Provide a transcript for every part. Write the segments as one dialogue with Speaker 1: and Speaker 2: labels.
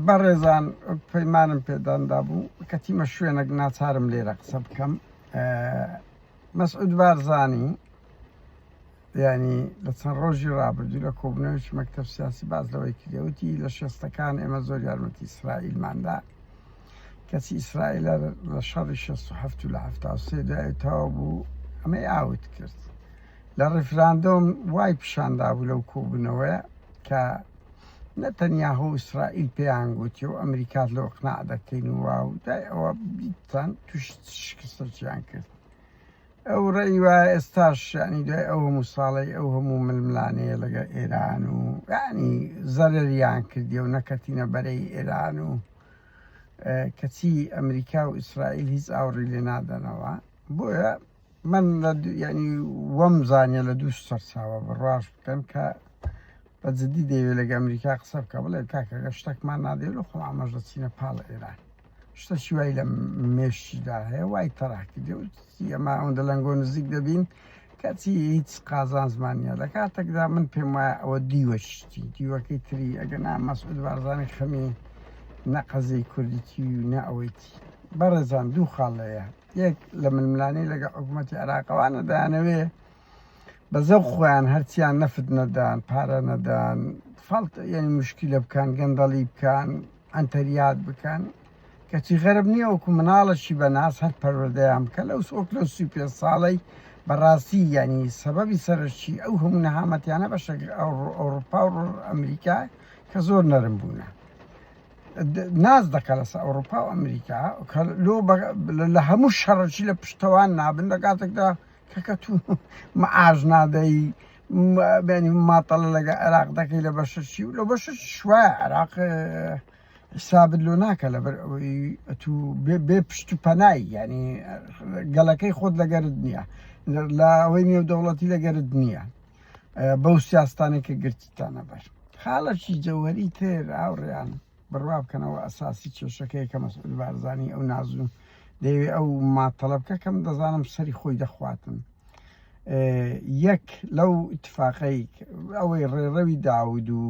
Speaker 1: بەڕێزان پەیمانم پێداندا بوو کەتیمە شوێنێک ناچارم لێرە قسە بکەم. مەسعود بارزانی ینی لە چەند ڕۆژی ڕابردوو لە کۆبنەوەی مەکتەب سیاسی باز لەوەی کردێوتی لە شێستەکان ئێمە زۆر یارمەتی ئیسرائیلماندا کەچی ئیسرائیل لە شەڕی 1970 و لە 1970 دوایەوە بوو ئەمەی ئاوت کرد لە ڕێفراندۆم وای پیشاندا بوو لەو کۆبنەوەیە کە نەتەنیاهۆ ئیسرائیل پێیان گوتی و ئەمریکات لەوە قناع دەکەین و واو دای ئەوە بیتان توش شکستەرچیان کرد. ئەو ڕێی وایە ئێستاش ینی دوای ئەو هەموو ساڵی ئەو هەموو ململانەیە لەگە ئێران و ینی زەرریان کردی و نەکەتینە بەرەی ئێران و کەچی ئەمریکا و ئیسرائیل هیچ ئاوڕی لێ نادەنەوە. بۆیە من ینی وەم زانیە لە دوو سەرچاوە بڕواش بکەن کە بەجددی دەیوێت لەگە ئەمریکا قسە بکە بڵێ کاکەگە شتێکمان نادەوێت لە خۆ ئاماژ دەچینە پاڵە ئێران شتەشی وای لە مێشتیدا هەیە وای تەراکردی ئەمە ئەوەندە لەنگۆ نزیک دەبین کەچی هیچ قازان زمانیە لە کاتێکدا من پێم وایە ئەوە دیوەشتی دیوەکەی تری ئەگە نا مەسعود بارزانی خەمی نەقەزەی کوردیتی و نە ئەوەیتی. بەڕێزان دوو خاڵەیە، یەک لە ململانەی لەگە حکوومەتی عێراقەوانە دەیانەوێ بە زەوق خۆیان هەرچیان نەفت نەدان پارە نەدان فەڵت یعنی مشکلە بکەن گەندەڵی بکەن ئەنتەریات بکەن کەچی غەرب نییە وەکو مناڵەشی بەناس هەر پەروەردەیان بکە لەو سۆک لە 35 ساڵەی بەڕاستی ینی سەبەبی سەرچی ئەو هەموو نەهامەتیانە بە شەکل ئەوروپا و ئەمریکا کە زۆر نەرم بوونە ناز دەکە لەسەر ئەوروپا و ئەمریکا لە هەموو شەڕەکی لە پشتەوان نابن لە کاتێکدا کەکە تو مەعاژ نادەی بینی ماتەڵە لەگە عێراق دەکەی لە بەشەشی و لە بەشش شوایە عێراق حسابت لۆ ناکە لەبەر ئەوەی تو بێ پشت و پەنایی ینی گەلەکەی خۆت لەگەرت نییە لە ئەوەی نێودەوڵەتی لەگەرت نییە بەو سیاستانێکە گرتیتانە بەر خاڵەکی جەوهەری تر ئاوڕێیان بڕوا بکەنەوە ئەساسی کێشەکەی کە مەسعود بارزانی ئەو نازوو دەیوێ ئەو ماتەڵە بکە کەم دەزانم سەری خۆی دەخواتن. یەک لەو ئیتفاقەی ئەوەی ڕێڕەوی داود و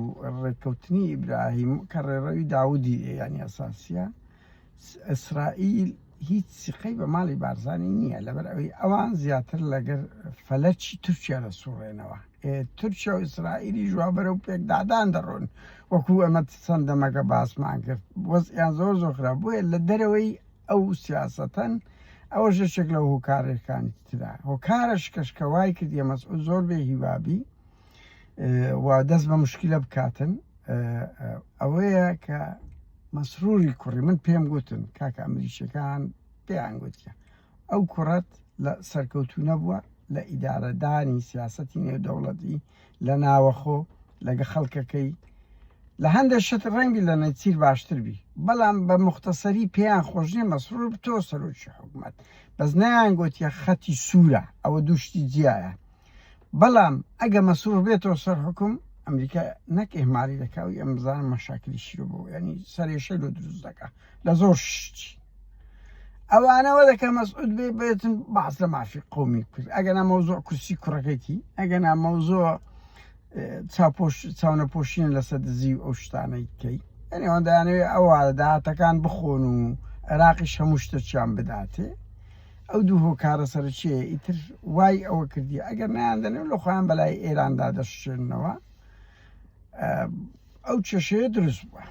Speaker 1: ڕێککەوتنی ئیبراهیم کە ڕێڕەوی داودی ینی ئەساسیە ئیسرائیل هیچ سیقەی بە ماڵی بارزانی نییە لەبەر ئەوەی ئەوان زیاتر لەگەر فەلەرچی تورکیا دەسوڕێنەوە تورکیا و ئیسرائیلی ژوابەرە و پێکدادان دەڕۆن وەکو ئەمە چەند دەمەکە باسمان کرد وەزیان زۆر زۆخرا بۆیە لە دەرەوەی ئەو سیاسەتەن ئەوە ژەشێک لە هۆکارەکانی ترا هۆکارش کەشکەوای کردیە مەسعود زۆر بێ هیوابی و دەست بە مشکلە بکاتن ئەوەیە کە مەسروری کوڕی من پێم گوتن کاکە ئەمریکیەکان پێیان گوتیە ئەو کوڕەت لە سەرکەوتو نەبووە لە ئیدارەدانی سیاسەتی نێودەوڵەتی لە ناوەخۆ لەگە خەڵکەکەی لە هەندێک شت ڕەنگی لە نەچیر باشتر بی بەڵام بە مختصری پێیان خۆشنیە مەسرور بتۆ سەرۆکی حکوومەت بەس نەیان گوتیە خەتی سوورە ئەوە دووشتی جیایە بەڵام ئەگە مەسرور بێتەوە سەر حکوم ئەمریکا نەک ئێماری دەکاوی ئەم بزانم مەشاکلی شیرە بۆ ینی سەرێشەی لە دروست دەکا لە زۆر شتی ئەوانەوە دەکە مەسعود بێ بێتن باس لە مافی قومی کرد ئەگە نامەوزۆ کورسی کوڕەکەیتی ئەگە نامەوزۆ چاونەپۆشینە لەسەر دزی و ئەو شتانەی بکەی یعنی ئەوان دەیانەوێت ئەوە داهاتەکان بخۆن و عێراقیش هەموو شتەچیان بداتێ ئەو دوو هۆکارە سەرچیە ئیتر وای ئەوە کردی ئەگەر نەیاندەنێ لە خۆیان بەلای ئێراندا دەشێنەوە ئەو کێشەیە دروست بووە.